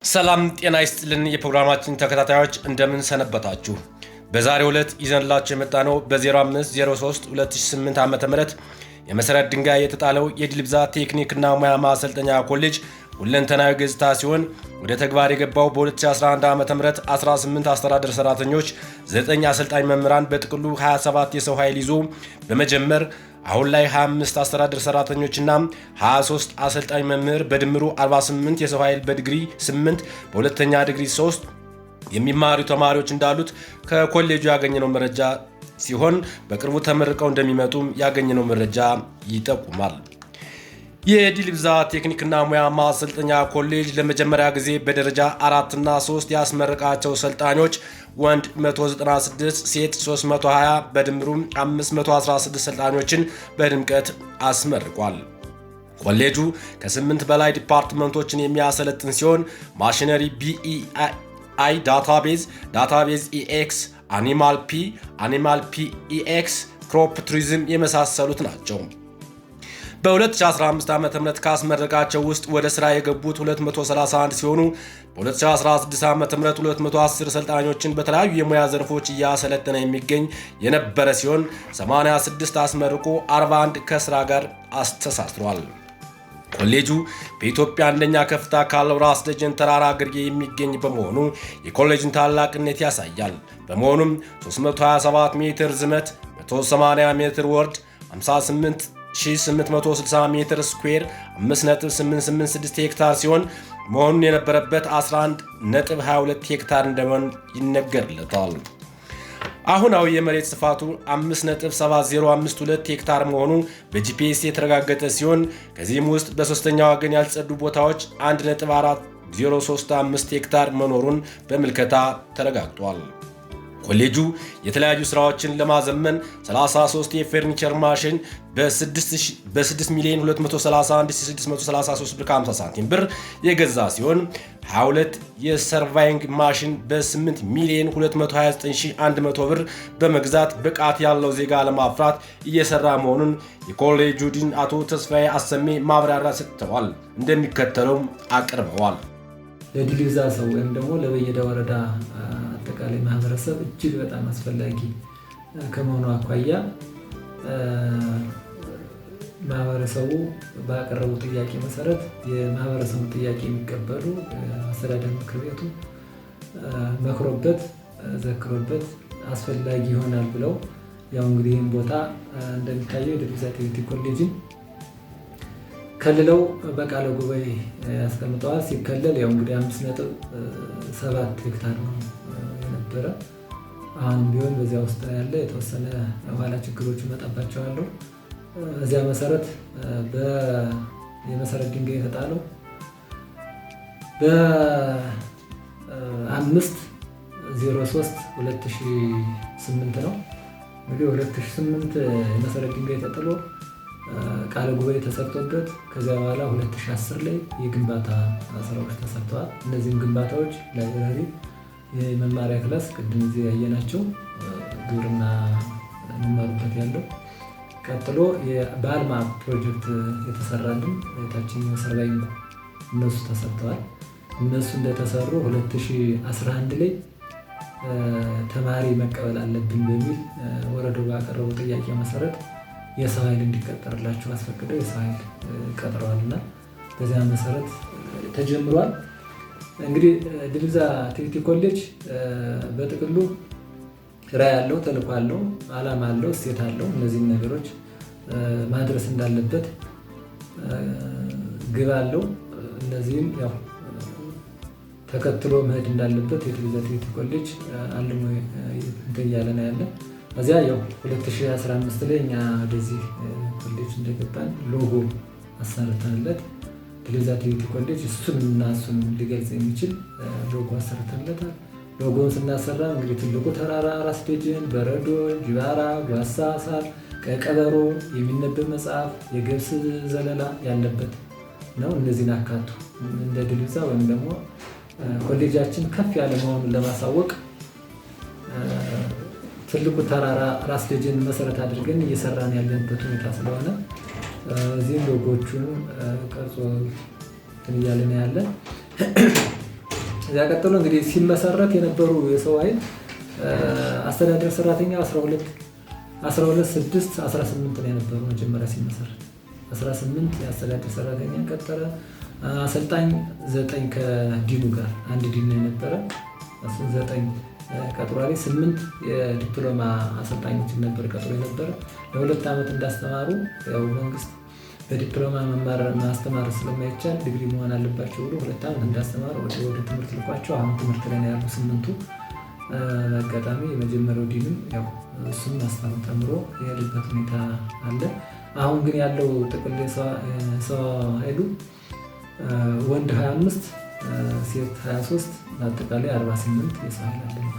ሰላም ጤና ይስጥልን የፕሮግራማችን ተከታታዮች እንደምን ሰነበታችሁ። በዛሬው ዕለት ይዘንላችሁ የመጣነው በ0503 2008 ዓ.ም የመሰረት ድንጋይ የተጣለው የድልብዛ ቴክኒክና ሙያ ማሰልጠኛ ኮሌጅ ሁለንተናዊ ገጽታ ሲሆን ወደ ተግባር የገባው በ2011 ዓ.ም 18 አስተዳደር ሰራተኞች 9 አሰልጣኝ መምህራን በጥቅሉ 27 የሰው ኃይል ይዞ በመጀመር አሁን ላይ 25 አስተዳደር ሰራተኞችና 23 አሰልጣኝ መምህር በድምሩ 48 የሰው ኃይል በዲግሪ 8 በሁለተኛ ዲግሪ 3 የሚማሩ ተማሪዎች እንዳሉት ከኮሌጁ ያገኘነው መረጃ ሲሆን በቅርቡ ተመርቀው እንደሚመጡም ያገኘነው መረጃ ይጠቁማል። የድልብዛ ቴክኒክና ሙያ ማሰልጠኛ ኮሌጅ ለመጀመሪያ ጊዜ በደረጃ 4 እና 3 ያስመረቃቸው ሰልጣኞች ወንድ 196 ሴት 320 በድምሩ 516 ሰልጣኞችን በድምቀት አስመርቋል። ኮሌጁ ከ8 በላይ ዲፓርትመንቶችን የሚያሰለጥን ሲሆን ማሽነሪ BEI ዳታቤዝ EX አኒማል P EX ክሮፕ ቱሪዝም የመሳሰሉት ናቸው። በ2015 ዓ.ም ካስመረቃቸው ውስጥ ወደ ስራ የገቡት 231 ሲሆኑ በ2016 ዓ.ም 210 ሰልጣኞችን በተለያዩ የሙያ ዘርፎች እያሰለጠነ የሚገኝ የነበረ ሲሆን 86 አስመርቆ 41 ከስራ ጋር አስተሳስሯል። ኮሌጁ በኢትዮጵያ አንደኛ ከፍታ ካለው ራስ ደጀን ተራራ ግርጌ የሚገኝ በመሆኑ የኮሌጅን ታላቅነት ያሳያል። በመሆኑም 327 ሜትር ዝመት፣ 180 ሜትር ወርድ፣ 58,860 ሜትር ስኩዌር 5.886 ሄክታር ሲሆን መሆኑን የነበረበት 11.22 ሄክታር እንደሆነ ይነገርለታል። አሁናዊ የመሬት ስፋቱ 5.7052 ሄክታር መሆኑ በጂፒኤስ የተረጋገጠ ሲሆን ከዚህም ውስጥ በሶስተኛ ወገን ያልጸዱ ቦታዎች 1.4035 ሄክታር መኖሩን በምልከታ ተረጋግጧል። ኮሌጁ የተለያዩ ስራዎችን ለማዘመን 33 የፈርኒቸር ማሽን በ6,231,633 ብር ከ50 ሳንቲም ብር የገዛ ሲሆን 22 የሰርቫይንግ ማሽን በ8,229,100 ብር በመግዛት ብቃት ያለው ዜጋ ለማፍራት እየሰራ መሆኑን የኮሌጁ ዲን አቶ ተስፋዬ አሰሜ ማብራሪያ ሰጥተዋል። እንደሚከተለውም አቅርበዋል። ለድልብዛ ሰው ወይም ደግሞ ለበየዳ ወረዳ አጠቃላይ ማህበረሰብ እጅግ በጣም አስፈላጊ ከመሆኑ አኳያ ማህበረሰቡ ባቀረቡ ጥያቄ መሰረት የማህበረሰቡ ጥያቄ የሚቀበሉ አስተዳደር ምክር ቤቱ መክሮበት ዘክሮበት አስፈላጊ ይሆናል ብለው ያው እንግዲህ ይህን ቦታ እንደሚታየው የድልብዛ ቴክኒክ ኮሌጅን ከልለው በቃለ ጉባኤ ያስቀምጠዋል። ሲከለል ያው እንግዲህ 5.7 ሄክታር ነው የነበረ። አሁን ቢሆን በዚያ ውስጥ ያለ የተወሰነ ኋላ ችግሮች መጣባቸዋለሁ። እዚያ መሰረት የመሰረት ድንጋይ የተጣለው በ5/03/2008 ነው። እንግዲህ 2008 የመሰረት ድንጋይ ተጥሎ ቃለ ጉባኤ ተሰርቶበት ከዚያ በኋላ 2010 ላይ የግንባታ ስራዎች ተሰርተዋል። እነዚህም ግንባታዎች ላይብራሪ፣ የመማሪያ ክላስ ቅድም እዚህ ያየናቸው ግብርና እንማሩበት ያለው፣ ቀጥሎ በአልማ ፕሮጀክት የተሰራልን የታችኛው ሰርቫይንግ እነሱ ተሰርተዋል። እነሱ እንደተሰሩ 2011 ላይ ተማሪ መቀበል አለብን በሚል ወረዳው ባቀረበው ጥያቄ መሰረት የሰው ኃይል እንዲቀጠርላቸው አስፈቅደው የሰው ኃይል ቀጥረዋልና በዚያ መሰረት ተጀምሯል። እንግዲህ ድልብዛ ቴክኒክ ኮሌጅ በጥቅሉ ራዕይ ያለው፣ ተልዕኮ አለው፣ ዓላማ አለው፣ እሴት አለው። እነዚህን ነገሮች ማድረስ እንዳለበት ግብ አለው። እነዚህም ያው ተከትሎ መሄድ እንዳለበት የድልብዛ ቴክኒክ ኮሌጅ አልሞ እያለ ነው ያለ። እዚያ ያው 2015 ላይ እኛ ወደዚህ ኮሌጅ እንደገባን ሎጎ አሰርተንለት ድልብዛ ቴክኒክ ኮሌጅ እሱን ሊገልጽ የሚችል ሎጎ አሰርተንለታል። ሎጎውን ስናሰራ እንግዲህ ትልቁ ተራራ፣ ራስ ደጀን፣ በረዶ፣ ጅባራ፣ ጓሳ፣ ሳር፣ ቀይ ቀበሮ፣ የሚነበብ መጽሐፍ፣ የገብስ ዘለላ ያለበት ነው። እነዚህን አካቱ እንደ ድልብዛ ወይም ደግሞ ኮሌጃችን ከፍ ያለ መሆኑን ለማሳወቅ ትልቁ ተራራ ራስ ደጀን መሰረት አድርገን እየሰራን ያለንበት ሁኔታ ስለሆነ እዚህም ሎጎቹን ቀርጾ እያለን ያለ እዚያ ቀጥሎ እንግዲህ ሲመሰረት የነበሩ የሰው ኃይል አስተዳደር ሰራተኛ 12 6 18 ነው የነበሩ መጀመሪያ ሲመሰረት 18 የአስተዳደር ሰራተኛ ቀጠረ። አሰልጣኝ 9 ከዲኑ ጋር አንድ ዲን ነው የነበረ እሱ 9 ቀጥሯል። 8 የዲፕሎማ አሰልጣኞችን ነበር ቀጥሮ የነበረ ለ2 ዓመት እንዳስተማሩ ያው መንግስት በዲፕሎማ መማር ማስተማር ስለማይቻል ዲግሪ መሆን አለባቸው ብሎ 2 ዓመት እንዳስተማሩ ወደ ትምህርት ልኳቸው አሁን ትምህርት ላይ ነው ያሉ 8ቱ። አጋጣሚ የመጀመሪያው ዲንም ያው እሱም ማስተማር ተምሮ ያለበት ሁኔታ አለ። አሁን ግን ያለው ጥቅል ሰው ኃይሉ ወንድ 25 ሴት 23 አጠቃላይ 48 የሰው ኃይል አለ።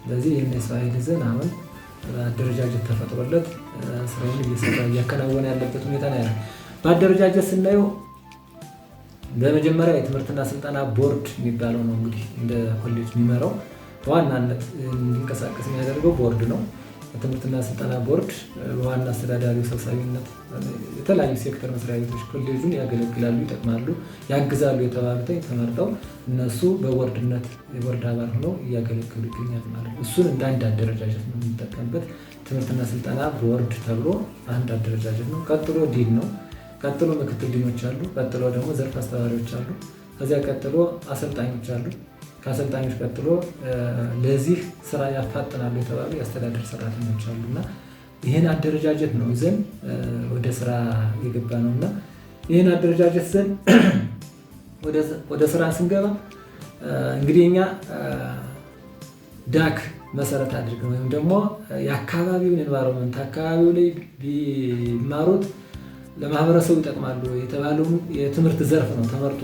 ስለዚህ ይህን የሰው ኃይል ይዘን አሁን አደረጃጀት ተፈጥሮለት ስራውን እያከናወነ ያለበት ሁኔታ ነው ያለው። በአደረጃጀት ስናየው በመጀመሪያ የትምህርትና ስልጠና ቦርድ የሚባለው ነው እንግዲህ እንደ ኮሌጅ የሚመራው በዋናነት እንዲንቀሳቀስ የሚያደርገው ቦርድ ነው። የትምህርትና ስልጠና ቦርድ በዋና አስተዳዳሪው ሰብሳቢነት የተለያዩ ሴክተር መስሪያ ቤቶች ኮሌጁን ያገለግላሉ፣ ይጠቅማሉ፣ ያግዛሉ የተባሉትን ተመርጠው እነሱ በቦርድነት የቦርድ አባል ሆነው እያገለገሉ ይገኛሉ ማለት ነው። እሱን እንደ አንድ አደረጃጀት ነው የሚጠቀምበት። ትምህርትና ስልጠና ቦርድ ተብሎ አንድ አደረጃጀት ነው። ቀጥሎ ዲን ነው። ቀጥሎ ምክትል ዲኖች አሉ። ቀጥሎ ደግሞ ዘርፍ አስተባባሪዎች አሉ። ከዚያ ቀጥሎ አሰልጣኞች አሉ። ከአሰልጣኞች ቀጥሎ ለዚህ ስራ ያፋጥናሉ የተባሉ የአስተዳደር ሰራተኞች አሉና ይህን አደረጃጀት ነው ይዘን ወደ ስራ የገባ ነውና ይህን አደረጃጀት ይዘን ወደ ስራ ስንገባ እንግዲህ እኛ ዳክ መሰረት አድርገን ወይም ደግሞ የአካባቢውን ኤንቫይሮንመንት አካባቢው ላይ ቢማሩት ለማህበረሰቡ ይጠቅማሉ የተባለውን የትምህርት ዘርፍ ነው ተመርጦ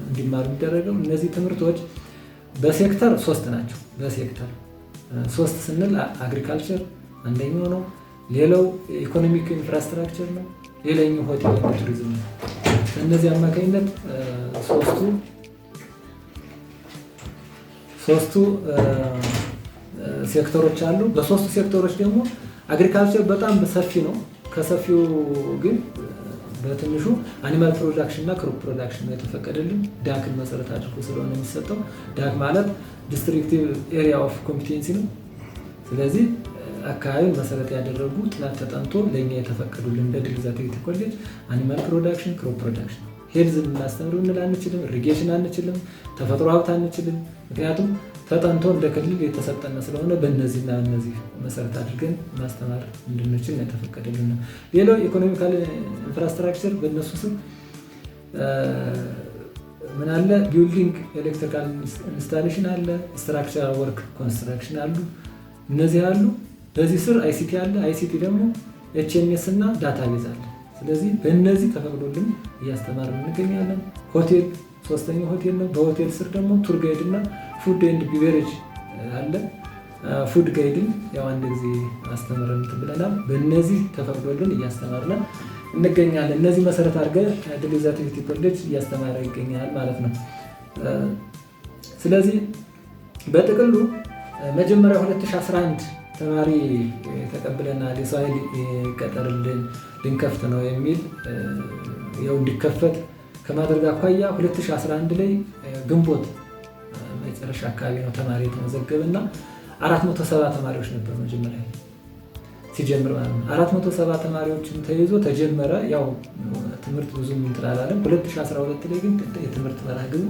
እንዲማሩ የሚደረገው። እነዚህ ትምህርቶች በሴክተር 3 ናቸው። በሴክተር 3 ስንል አግሪካልቸር አንደኛው ነው። ሌላው ኢኮኖሚክ ኢንፍራስትራክቸር ነው። ሌላኛው ሆቴል እና ቱሪዝም ነው። በእነዚህ አማካኝነት ሶስቱ ሴክተሮች አሉ። በሶስቱ ሴክተሮች ደግሞ አግሪካልቸር በጣም ሰፊ ነው። ከሰፊው ግን በትንሹ አኒማል ፕሮዳክሽን እና ክሮፕ ፕሮዳክሽን ነው የተፈቀደልን ዳክን መሰረት አድርጎ ስለሆነ የሚሰጠው። ዳክ ማለት ዲስትሪክቲቭ ኤሪያ ኦፍ ኮምፒቴንሲ ነው። ስለዚህ አካባቢውን መሰረት ያደረጉ ጥናት ተጠንቶ ለእኛ የተፈቀዱልን እንደ ድል ግዛት ቴክኒክ ኮሌጅ አኒማል ፕሮዳክሽን፣ ክሮፕ ፕሮዳክሽን፣ ሄልዝ እናስተምር እንል አንችልም፣ ኢሪጌሽን አንችልም፣ ተፈጥሮ ሀብት አንችልም። ምክንያቱም ተጠንቶ እንደ ክልል የተሰጠነ ስለሆነ በእነዚህና እነዚህ መሰረት አድርገን ማስተማር እንድንችል ነው የተፈቀደልን ነው። ሌላው ኢኮኖሚካል ኢንፍራስትራክቸር በእነሱ ስም ምን አለ? ቢልዲንግ ኤሌክትሪካል ኢንስታሌሽን አለ፣ ስትራክቸራል ወርክ ኮንስትራክሽን አሉ። እነዚህ አሉ። በዚህ ስር አይሲቲ አለ። አይሲቲ ደግሞ ኤችኤምኤስ እና ዳታቤዝ አለ። ስለዚህ በእነዚህ ተፈቅዶልን እያስተማርን እንገኛለን። ሆቴል ሶስተኛው ሆቴል ነው። በሆቴል ስር ደግሞ ቱር ጋይድ እና ፉድ ኤንድ ቢቨሬጅ አለ። ፉድ ጋይድን ያው አንድ ጊዜ አስተምረን ብለናል። በእነዚህ ተፈቅዶልን እያስተማርን እንገኛለን። እነዚህ መሰረት አድርገን ድል ግዛት ቴክኒክ ኮሌጅ እያስተማረ ይገኛል ማለት ነው። ስለዚህ በጥቅሉ መጀመሪያ 2011 ተማሪ ተቀብለናል። የሰው ኃይል ይቀጠርልን ልንከፍት ነው የሚል ያው እንዲከፈት ከማድረግ አኳያ 2011 ላይ ግንቦት መጨረሻ አካባቢ ነው ተማሪ የተመዘገበና 470 ተማሪዎች ነበር መጀመሪያ ሲጀምር ማለት ነው። 470 ተማሪዎችን ተይዞ ተጀመረ። ያው ትምህርት ብዙም እንትን አላለም። 2012 ላይ ግን የትምህርት መርሃ ግብሩ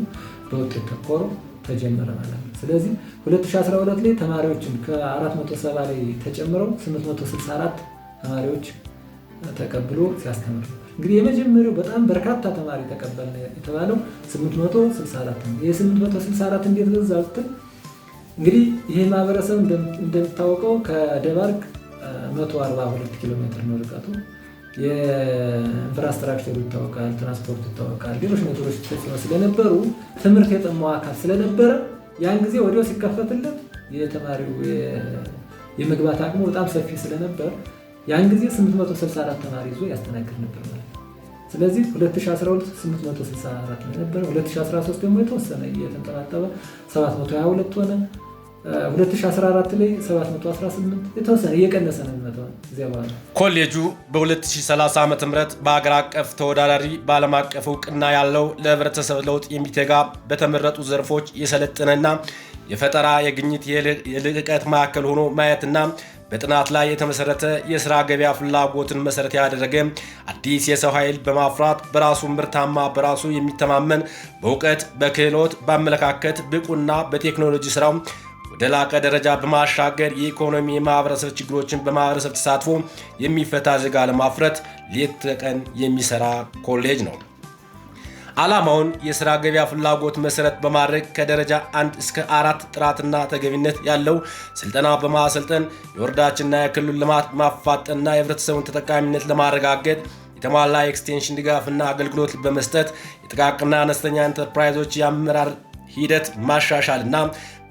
በውጤት ተኮሮ ተጀመረ ማለት ነው። ስለዚህ 2012 ላይ ተማሪዎችን ከ470 ላይ ተጨምረው 864 ተማሪዎች ተቀብሎ ሲያስተምር እንግዲህ የመጀመሪያው በጣም በርካታ ተማሪ ተቀበልን የተባለው 864 ነው። ይሄ 864 እንዴት ለዛልተን እንግዲህ ይሄ ማህበረሰብ እንደምታወቀው ከደባርቅ 142 ኪሎ ሜትር ነው ርቀቱ። የኢንፍራስትራክቸሩ ይታወቃል፣ ትራንስፖርት ይታወቃል፣ ሌሎች ነገሮች ተጽዕኖ ስለነበሩ ትምህርት የጠማው አካል ስለነበረ ያን ጊዜ ወዲያው ሲከፈትለት የተማሪው የመግባት አቅሙ በጣም ሰፊ ስለነበር ያን ጊዜ 864 ተማሪ ይዞ ያስተናግድ ነበር ማለት ነው። ስለዚህ 2012 864 ነው ነበር። 2013 ደግሞ የተወሰነ እየተንጠባጠበ 722 ሆነ። 2014 ላይ 718 የተወሰነ እየቀነሰ ነው የሚመጣው እዚያ በኋላ። ኮሌጁ በ2030 ዓ.ም በአገር አቀፍ ተወዳዳሪ በዓለም አቀፍ እውቅና ያለው ለህብረተሰብ ለውጥ የሚተጋ በተመረጡ ዘርፎች የሰለጠነና የፈጠራ የግኝት የልዕቀት ማዕከል ሆኖ ማየትና በጥናት ላይ የተመሰረተ የሥራ ገበያ ፍላጎትን መሰረት ያደረገ አዲስ የሰው ኃይል በማፍራት በራሱ ምርታማ በራሱ የሚተማመን በእውቀት በክህሎት በአመለካከት ብቁና በቴክኖሎጂ ስራው ወደ ላቀ ደረጃ በማሻገር የኢኮኖሚ የማህበረሰብ ችግሮችን በማህበረሰብ ተሳትፎ የሚፈታ ዜጋ ለማፍረት ሌት ተቀን የሚሰራ ኮሌጅ ነው። ዓላማውን የሥራ ገበያ ፍላጎት መሰረት በማድረግ ከደረጃ 1 እስከ 4 ጥራትና ተገቢነት ያለው ስልጠና በማሰልጠን የወረዳችንና የክልሉን ልማት ማፋጠንና የህብረተሰቡን ተጠቃሚነት ለማረጋገጥ የተሟላ ኤክስቴንሽን ድጋፍና አገልግሎት በመስጠት የጥቃቅንና አነስተኛ ኢንተርፕራይዞች የአመራር ሂደት ማሻሻልና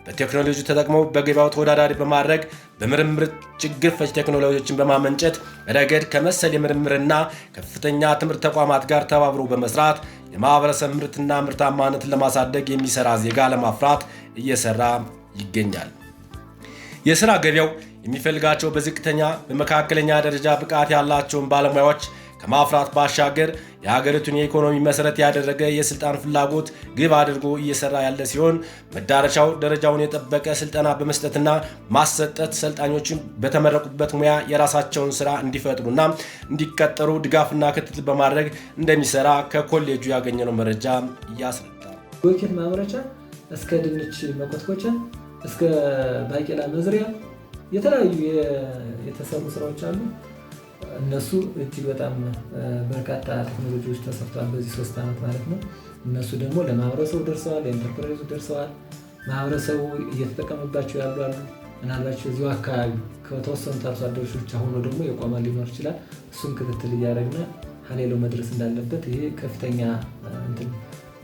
በቴክኖሎጂ ተጠቅመው በገበያው ተወዳዳሪ በማድረግ በምርምር ችግር ፈች ቴክኖሎጂዎችን በማመንጨት ረገድ ከመሰል የምርምርና ከፍተኛ ትምህርት ተቋማት ጋር ተባብሮ በመስራት የማህበረሰብ ምርትና ምርታማነትን ለማሳደግ የሚሰራ ዜጋ ለማፍራት እየሰራ ይገኛል። የሥራ ገበያው የሚፈልጋቸው በዝቅተኛ በመካከለኛ ደረጃ ብቃት ያላቸውን ባለሙያዎች ከማፍራት ባሻገር የሀገሪቱን የኢኮኖሚ መሰረት ያደረገ የስልጣን ፍላጎት ግብ አድርጎ እየሰራ ያለ ሲሆን መዳረሻው ደረጃውን የጠበቀ ስልጠና በመስጠትና ማሰጠት ሰልጣኞችን በተመረቁበት ሙያ የራሳቸውን ስራ እንዲፈጥሩና እንዲቀጠሩ ድጋፍና ክትትል በማድረግ እንደሚሰራ ከኮሌጁ ያገኘነው መረጃ ያስረዳል። ዶኬት ማምረቻ እስከ ድንች መኮትኮቻ እስከ ባቄላ መዝሪያ የተለያዩ የተሰሩ ስራዎች አሉ። እነሱ እጅግ በጣም በርካታ ቴክኖሎጂዎች ተሰርተዋል በዚህ 3 ዓመት ማለት ነው። እነሱ ደግሞ ለማህበረሰቡ ደርሰዋል፣ ለኢንተርፕራይዙ ደርሰዋል። ማህበረሰቡ እየተጠቀመባቸው ያሉ አሉ። ምናልባት እዚሁ አካባቢ ከተወሰኑ አርሶ አደሮች ብቻ ሆኖ ደግሞ የቆመ ሊኖር ይችላል። እሱን ክትትል እያደረግን ሀሌሎ መድረስ እንዳለበት ይሄ ከፍተኛ እንትን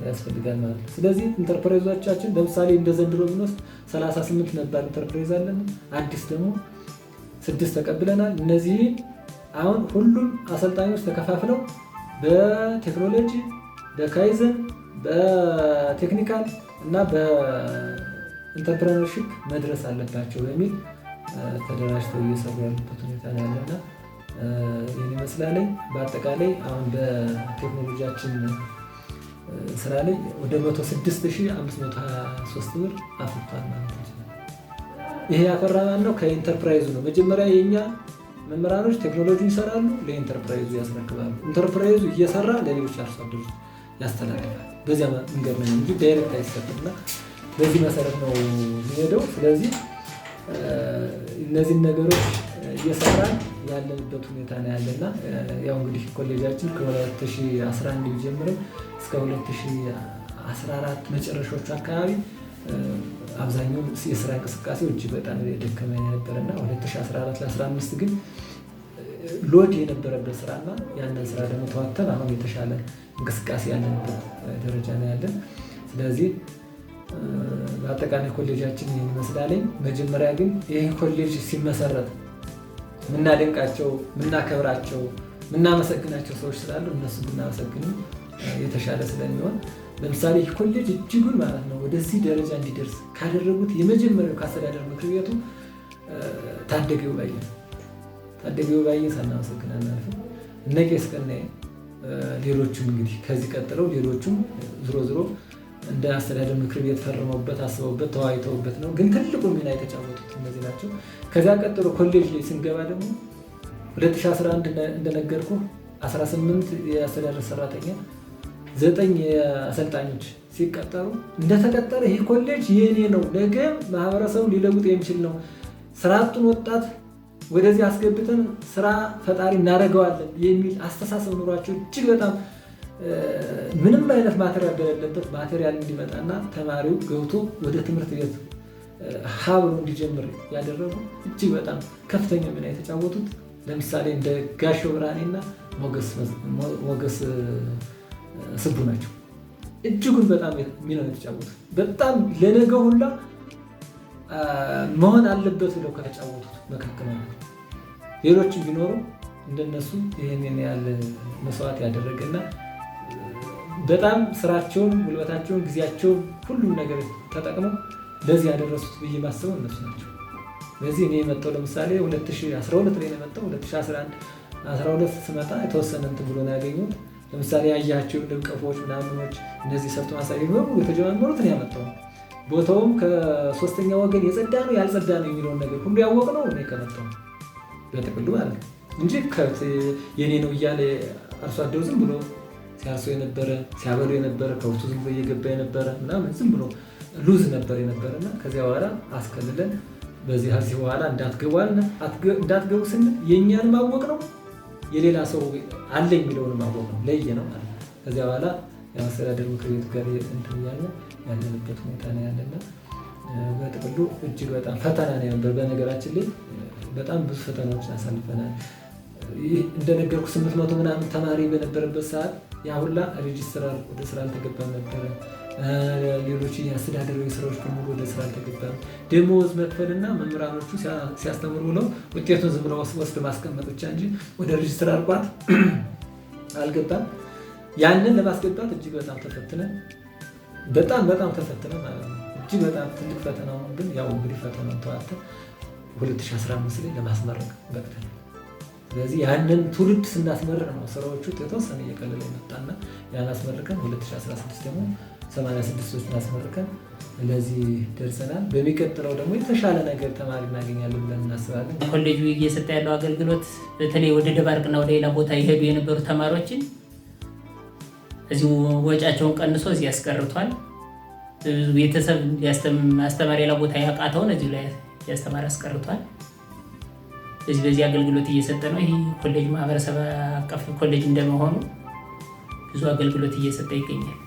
ያስፈልጋል ማለት ነው። ስለዚህ ኢንተርፕራይዞቻችን ለምሳሌ እንደ ዘንድሮ ብንወስድ 38 ነባር ኢንተርፕራይዝ አለን። አዲስ ደግሞ 6 ተቀብለናል። እነዚህ አሁን ሁሉም አሰልጣኞች ተከፋፍለው በቴክኖሎጂ በካይዘን በቴክኒካል እና በኢንተርፕረነርሺፕ መድረስ አለባቸው በሚል ተደራጅተው እየሰሩ ያሉበት ሁኔታ ነው ያለና ይህን ይመስላል። በአጠቃላይ አሁን በቴክኖሎጂያችን ስራ ላይ ወደ 106,523 ብር አፍርቷል ማለት ነው። ይሄ ያፈራማን ነው ከኢንተርፕራይዙ ነው። መጀመሪያ የኛ መምህራኖች ቴክኖሎጂ ይሰራሉ፣ ለኢንተርፕራይዙ ያስረክባሉ። ኢንተርፕራይዙ እየሰራ ለሌሎች አርሶ አደሮች ያስተላልፋል። በዚያ መንገድ ነው እንጂ ዳይሬክት አይሰጥምና በዚህ መሰረት ነው የሚሄደው። ስለዚህ እነዚህን ነገሮች እየሰራን ያለንበት ሁኔታ ነው ያለና ያው እንግዲህ ኮሌጃችን ከ2011 ጀምረን እስከ 2014 መጨረሻዎቹ አካባቢ አብዛኛው የስራ እንቅስቃሴው እጅግ በጣም የደከመ ነበርና 2014 ለ15 ግን ሎድ የነበረበት ስራና ያንን ስራ ደግሞ ተዋተን አሁን የተሻለ እንቅስቃሴ ያለንበት ደረጃ ነው ያለን። ስለዚህ በአጠቃላይ ኮሌጃችን ይህን ይመስላል። መጀመሪያ ግን ይህ ኮሌጅ ሲመሰረት ምናደንቃቸው፣ ምናከብራቸው፣ ምናመሰግናቸው ሰዎች ስላሉ እነሱ ብናመሰግንም የተሻለ ስለሚሆን ለምሳሌ ይህ ኮሌጅ እጅጉን ማለት ነው ወደዚህ ደረጃ እንዲደርስ ካደረጉት የመጀመሪያው ከአስተዳደር ምክር ቤቱ ታደገው ባየ ሳናመሰግን አናልፍም። እነ ቄስ ቀናዬ ሌሎቹም እንግዲህ ከዚህ ቀጥለው ሌሎቹም ዝሮ እንደ አስተዳደር ምክር ቤት ፈርመውበት አስበውበት ተወያይተውበት ነው። ግን ትልቁ ሚና የተጫወቱት እነዚህ ናቸው። ከዛ ቀጥሎ ኮሌጅ ላይ ስንገባ ደግሞ 2011 እንደነገርኩ 18 የአስተዳደር ሰራተኛ 9 የአሰልጣኞች ሲቀጠሩ እንደተቀጠረ ይህ ኮሌጅ የኔ ነው፣ ነገ ማህበረሰቡ ሊለውጥ የሚችል ነው፣ ስራ አጡን ወጣት ወደዚህ አስገብተን ስራ ፈጣሪ እናደርገዋለን የሚል አስተሳሰብ ኑሯቸው እጅግ በጣም ምንም አይነት ማቴሪያል በሌለበት ማቴሪያል እንዲመጣና ተማሪው ገብቶ ወደ ትምህርት ቤት ሀብሎ እንዲጀምር ያደረጉ እጅግ በጣም ከፍተኛ ሚና የተጫወቱት ለምሳሌ እንደ ጋሻው ብርሃኔና ሞገስ ስቡ ናቸው። እጅጉን በጣም ሚና የተጫወቱት በጣም ለነገ ሁላ መሆን አለበት ብለው ከተጫወቱት መካከል ነው። ሌሎችም ቢኖሩ እንደነሱ ይህንን ያህል መስዋዕት ያደረገና በጣም ስራቸውን፣ ጉልበታቸውን፣ ጊዜያቸውን ሁሉም ነገር ተጠቅመው ለዚህ ያደረሱት ብዬ ማስበው እነሱ ናቸው። ስለዚህ እኔ የመጣው ለምሳሌ 2012 ላይ ነው የመጣው። 2012 ስመጣ የተወሰነ እንትን ብሎ ነው ያገኙት። ለምሳሌ ያያቸው ድንቀፎች ምናምኖች እነዚህ ሰርቶ ማሳየት በሙሉ የተጀማመሩት ነው ያመጣው። ቦታውም ከሶስተኛ ወገን የጸዳ ነው ያልጸዳ ነው የሚለውን ነገር ሁሉ ያወቅነው እኔ ከመጣሁ በጥቅሉ ማለት ነው እንጂ ከብት የኔ ነው እያለ አርሶ አደሩ ዝም ብሎ ሲያርሶ የነበረ ሲያበሉ የነበረ ከብቱ ዝም ብሎ እየገባ የነበረ ምናምን ዝም ብሎ ሉዝ ነበር የነበረና ከዚያ በኋላ አስከልለን በዚህ በኋላ እንዳትገቡ ስንል የእኛን ማወቅ ነው የሌላ ሰው አለ የሚለውን ማወቅ ነው ለየ ነው ማለት ነው። ከዚያ በኋላ የአስተዳደር ምክር ቤቱ ጋር እንትን እያለ ያለንበት ሁኔታ ነው ያለና በጥቅሉ እጅግ በጣም ፈተና ነው ነበር። በነገራችን ላይ በጣም ብዙ ፈተናዎችን አሳልፈናል። እንደነገርኩ 800 ምናምን ተማሪ በነበረበት ሰዓት ያ ሁላ ሬጅስትራር ወደ ስራ አልተገባም ነበረ። ሌሎች የአስተዳደራዊ ስራዎች በሙሉ ወደ ስራ አልተገባም። ደሞዝ መክፈልና መምህራኖቹ ሲያስተምሩ ብለው ውጤቱን ዝም ብለው ወስድ ማስቀመጥ ብቻ እንጂ ወደ ሬጅስትራር ቋት አልገባም። ያንን ለማስገባት እጅግ በጣም ተፈትነን በጣም ተፈትነን ማለት ነው። እጅግ በጣም ትልቅ ፈተና ነው። ግን ያው እንግዲህ ፈተናውን ተዋጥተን 2015 ላይ ለማስመረቅ በቅተናል። ስለዚህ ያንን ትውልድ ስናስመርቅ ነው ስራዎቹ የተወሰነ እየቀለለ የመጣና ያን አስመርቀን 2016 ደግሞ 86ዎችን አስመርቀን ለዚህ ደርሰናል። በሚቀጥለው ደግሞ የተሻለ ነገር ተማሪ እናገኛለን ብለን እናስባለን። ኮሌጁ እየሰጠ ያለው አገልግሎት በተለይ ወደ ደባርቅና ወደ ሌላ ቦታ ይሄዱ የነበሩ ተማሪዎችን እዚሁ ወጫቸውን ቀንሶ እዚህ ያስቀርቷል። ቤተሰብ ማስተማር ሌላ ቦታ ያቃተውን እዚሁ ላይ ያስተማር ያስቀርቷል። በዚህ አገልግሎት እየሰጠ ነው። ይህ ኮሌጅ ማህበረሰብ አቀፍ ኮሌጅ እንደመሆኑ ብዙ አገልግሎት እየሰጠ ይገኛል።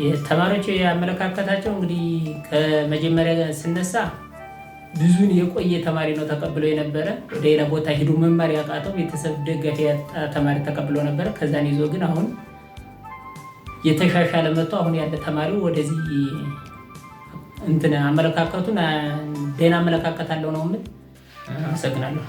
የተማሪዎች ያመለካከታቸው እንግዲህ ከመጀመሪያ ስነሳ ብዙን የቆየ ተማሪ ነው ተቀብሎ የነበረ። ወደ ሌላ ቦታ ሄዶ መማር ያቃተው ቤተሰብ ደጋፊ ያጣ ተማሪ ተቀብሎ ነበረ። ከዛን ይዞ ግን አሁን የተሻሻለ መጥቶ አሁን ያለ ተማሪው ወደዚህ እንትን አመለካከቱን ደህና አመለካከት አለው ነው የምል። አመሰግናለሁ።